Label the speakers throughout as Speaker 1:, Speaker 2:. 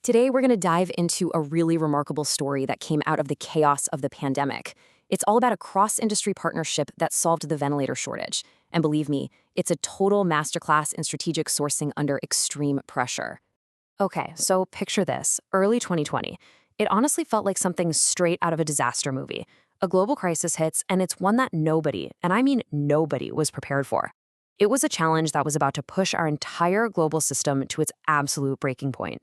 Speaker 1: Today, we're going to dive into a really remarkable story that came out of the chaos of the pandemic. It's all about a cross-industry partnership that solved the ventilator shortage. And believe me, it's a total masterclass in strategic sourcing under extreme pressure. Okay, so picture this, early 2020. It honestly felt like something straight out of a disaster movie. A global crisis hits, and it's one that nobody, and I mean nobody, was prepared for. It was a challenge that was about to push our entire global system to its absolute breaking point.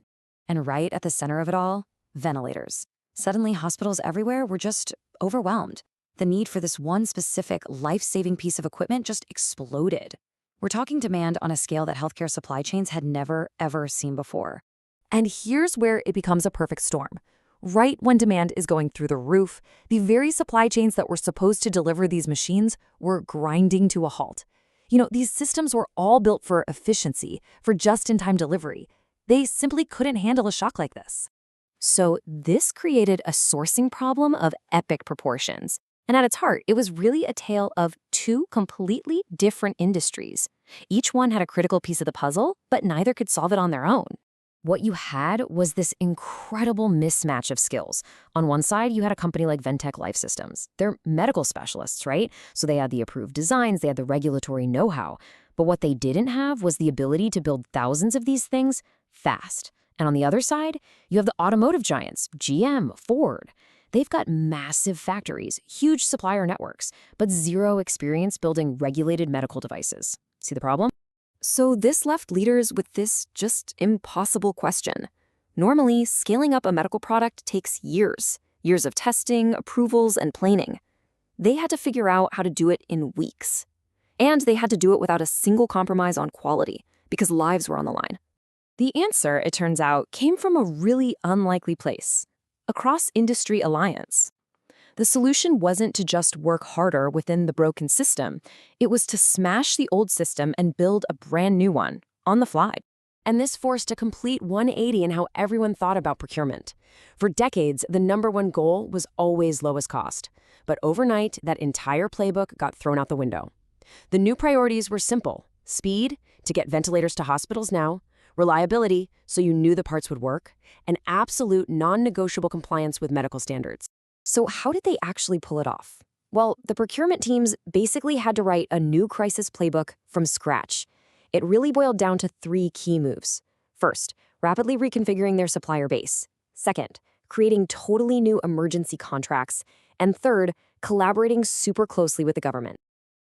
Speaker 1: And right at the center of it all, ventilators. Suddenly, hospitals everywhere were just overwhelmed. The need for this one specific life-saving piece of equipment just exploded. We're talking demand on a scale that healthcare supply chains had never, ever seen before. And here's where it becomes a perfect storm. Right when demand is going through the roof, the very supply chains that were supposed to deliver these machines were grinding to a halt. These systems were all built for efficiency, for just-in-time delivery. They simply couldn't handle a shock like this. So this created a sourcing problem of epic proportions. And at its heart, it was really a tale of two completely different industries. Each one had a critical piece of the puzzle, but neither could solve it on their own. What you had was this incredible mismatch of skills. On one side, you had a company like Ventec Life Systems. They're medical specialists, right? So they had the approved designs, they had the regulatory know-how. But what they didn't have was the ability to build thousands of these things fast. And on the other side, you have the automotive giants, GM, Ford. They've got massive factories, huge supplier networks, but zero experience building regulated medical devices. See the problem? So this left leaders with this just impossible question. Normally, scaling up a medical product takes years of testing, approvals, and planning. They had to figure out how to do it in weeks. And they had to do it without a single compromise on quality, because lives were on the line. The answer, it turns out, came from a really unlikely place: a cross-industry alliance. The solution wasn't to just work harder within the broken system. It was to smash the old system and build a brand new one, on the fly. And this forced a complete 180 in how everyone thought about procurement. For decades, the number one goal was always lowest cost. But overnight, that entire playbook got thrown out the window. The new priorities were simple: speed, to get ventilators to hospitals now; reliability, so you knew the parts would work; and absolute non-negotiable compliance with medical standards. So how did they actually pull it off? Well, the procurement teams basically had to write a new crisis playbook from scratch. It really boiled down to three key moves. First, rapidly reconfiguring their supplier base. Second, creating totally new emergency contracts. And third, collaborating super closely with the government.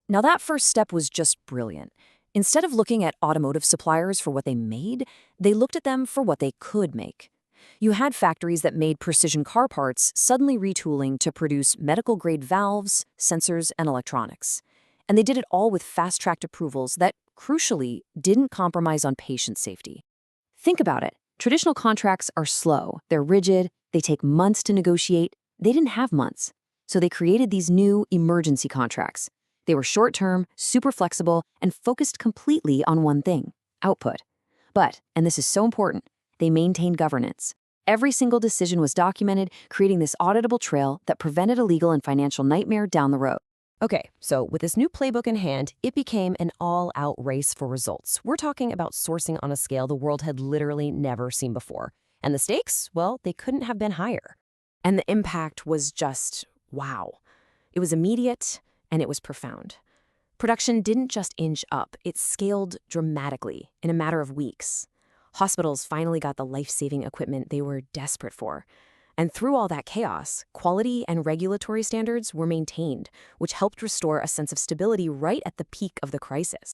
Speaker 1: Now that first step was just brilliant. Instead of looking at automotive suppliers for what they made, they looked at them for what they could make. You had factories that made precision car parts suddenly retooling to produce medical-grade valves, sensors, and electronics. And they did it all with fast-tracked approvals that, crucially, didn't compromise on patient safety. Think about it. Traditional contracts are slow, they're rigid, they take months to negotiate. They didn't have months. So they created these new emergency contracts. They were short-term, super flexible, and focused completely on one thing: output. But, and this is so important, they maintained governance. Every single decision was documented, creating this auditable trail that prevented a legal and financial nightmare down the road. Okay, so with this new playbook in hand, it became an all-out race for results. We're talking about sourcing on a scale the world had literally never seen before. And the stakes, well, they couldn't have been higher. And the impact was just, wow. It was immediate, and it was profound. Production didn't just inch up, it scaled dramatically in a matter of weeks. Hospitals finally got the life-saving equipment they were desperate for. And through all that chaos, quality and regulatory standards were maintained, which helped restore a sense of stability right at the peak of the crisis.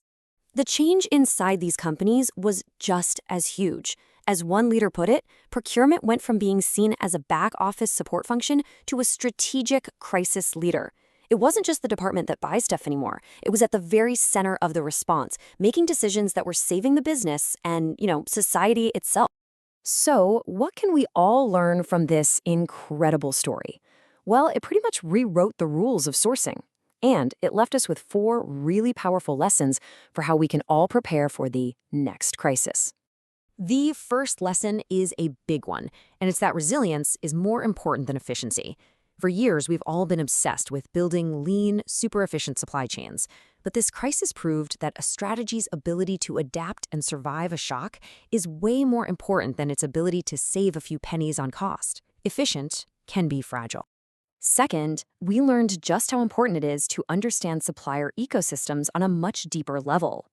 Speaker 1: The change inside these companies was just as huge. As one leader put it, procurement went from being seen as a back-office support function to a strategic crisis leader. It wasn't just the department that buys stuff anymore. It was at the very center of the response, making decisions that were saving the business and, society itself. So, what can we all learn from this incredible story? Well, it pretty much rewrote the rules of sourcing. And it left us with 4 really powerful lessons for how we can all prepare for the next crisis. The first lesson is a big one, and it's that resilience is more important than efficiency. For years, we've all been obsessed with building lean, super efficient supply chains. But this crisis proved that a strategy's ability to adapt and survive a shock is way more important than its ability to save a few pennies on cost. Efficient can be fragile. Second, we learned just how important it is to understand supplier ecosystems on a much deeper level.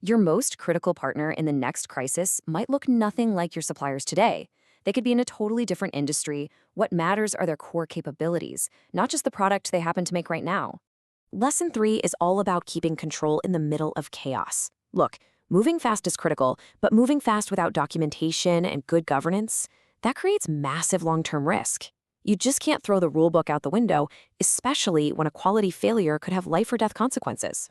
Speaker 1: Your most critical partner in the next crisis might look nothing like your suppliers today. They could be in a totally different industry. What matters are their core capabilities, not just the product they happen to make right now. Lesson 3 is all about keeping control in the middle of chaos. Look, moving fast is critical, but moving fast without documentation and good governance, that creates massive long-term risk. You just can't throw the rulebook out the window, especially when a quality failure could have life-or-death consequences.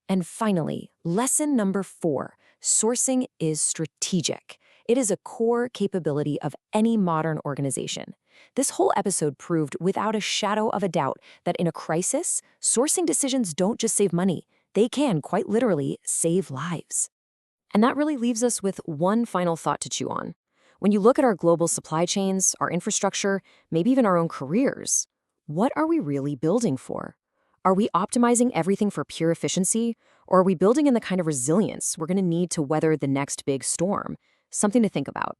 Speaker 1: And finally, lesson number 4, sourcing is strategic. It is a core capability of any modern organization. This whole episode proved without a shadow of a doubt that in a crisis, sourcing decisions don't just save money. They can, quite literally, save lives. And that really leaves us with one final thought to chew on. When you look at our global supply chains, our infrastructure, maybe even our own careers, what are we really building for? Are we optimizing everything for pure efficiency, or are we building in the kind of resilience we're going to need to weather the next big storm? Something to think about.